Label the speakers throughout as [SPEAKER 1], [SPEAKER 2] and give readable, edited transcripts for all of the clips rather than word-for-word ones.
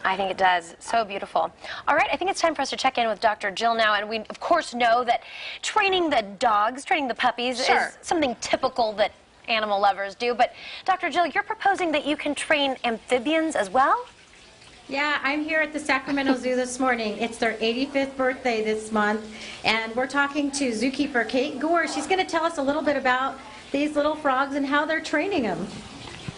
[SPEAKER 1] I think it does. So beautiful. All right, I think it's time for us to check in with Dr. Jyl now, and we, of course, know that training the dogs, training the puppies is something typical that animal lovers do, but Dr. Jyl, you're proposing that you can train amphibians as well?
[SPEAKER 2] Yeah, I'm here at the Sacramento Zoo this morning. It's their 85th birthday this month, and we're talking to zookeeper Kate Gore. She's going to tell us a little bit about these little frogs and how they're training them.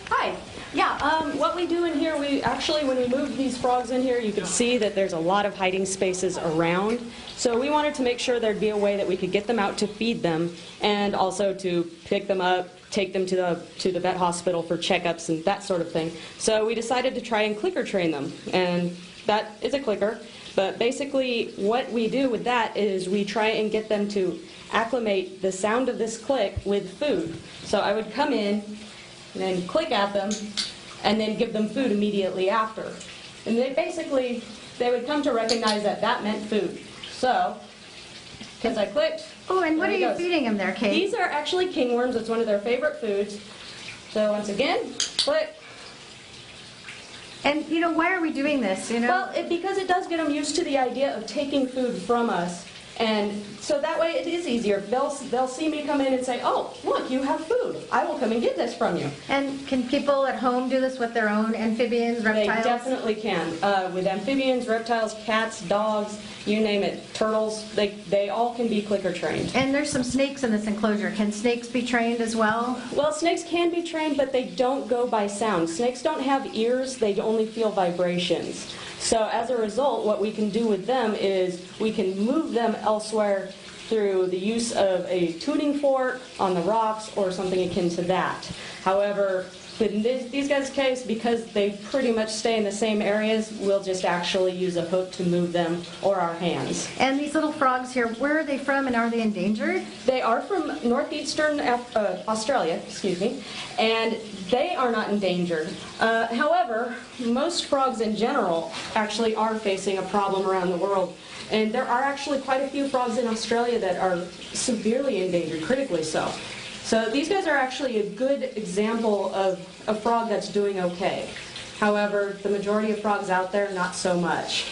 [SPEAKER 3] Hi. Yeah, what we do in here, we actually, when we moved these frogs in here, you can see that there's a lot of hiding spaces around. So we wanted to make sure there'd be a way that we could get them out to feed them and also to pick them up, take them to the vet hospital for checkups and that sort of thing. So we decided to try and clicker train them, and that is a clicker. But basically what we do with that is we try and get them to acclimate the sound of this click with food. So I would come in and then click at them and then give them food immediately after. And they would come to recognize that that meant food. So, because I clicked.
[SPEAKER 2] Oh, and what are you feeding them there, Kate?
[SPEAKER 3] These are actually kingworms. It's one of their favorite foods. So once again, click.
[SPEAKER 2] And, you know, why are we doing this, you know?
[SPEAKER 3] Well, because it does get them used to the idea of taking food from us. And so that way it is easier. They'll see me come in and say, oh, look, you have food. I will come and get this from you.
[SPEAKER 2] And can people at home do this with their own amphibians, reptiles?
[SPEAKER 3] They definitely can. With amphibians, reptiles, cats, dogs, you name it, turtles, they all can be clicker trained.
[SPEAKER 2] And there's some snakes in this enclosure. Can snakes be trained as well?
[SPEAKER 3] Well, snakes can be trained, but they don't go by sound. Snakes don't have ears. They only feel vibrations. So as a result, what we can do with them is we can move them elsewhere through the use of a tuning fork on the rocks or something akin to that. However, in these guys' case, because they pretty much stay in the same areas, we'll just actually use a hook to move them or our hands.
[SPEAKER 2] And these little frogs here, where are they from and are they endangered?
[SPEAKER 3] They are from northeastern Australia, and they are not endangered. However, most frogs in general actually are facing a problem around the world. And there are actually quite a few frogs in Australia that are severely endangered, critically so. So these guys are actually a good example of a frog that's doing okay. However, the majority of frogs out there, not so much.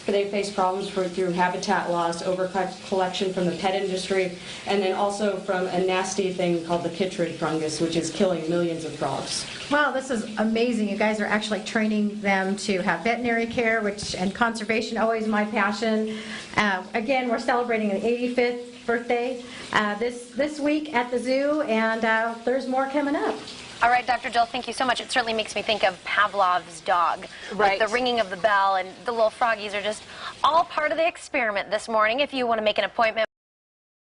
[SPEAKER 3] They face problems through habitat loss, over-collection from the pet industry, and then also from a nasty thing called the chytrid fungus, which is killing millions of frogs.
[SPEAKER 2] Wow, this is amazing. You guys are actually training them to have veterinary care, and conservation, always my passion. Again, we're celebrating an 85th birthday this week at the zoo, and there's more coming up.
[SPEAKER 1] All right, Dr. Jyl, thank you so much. It certainly makes me think of Pavlov's dog.
[SPEAKER 3] Right.
[SPEAKER 1] With the ringing of the bell, and the little froggies are just all part of the experiment this morning. If you want to make an appointment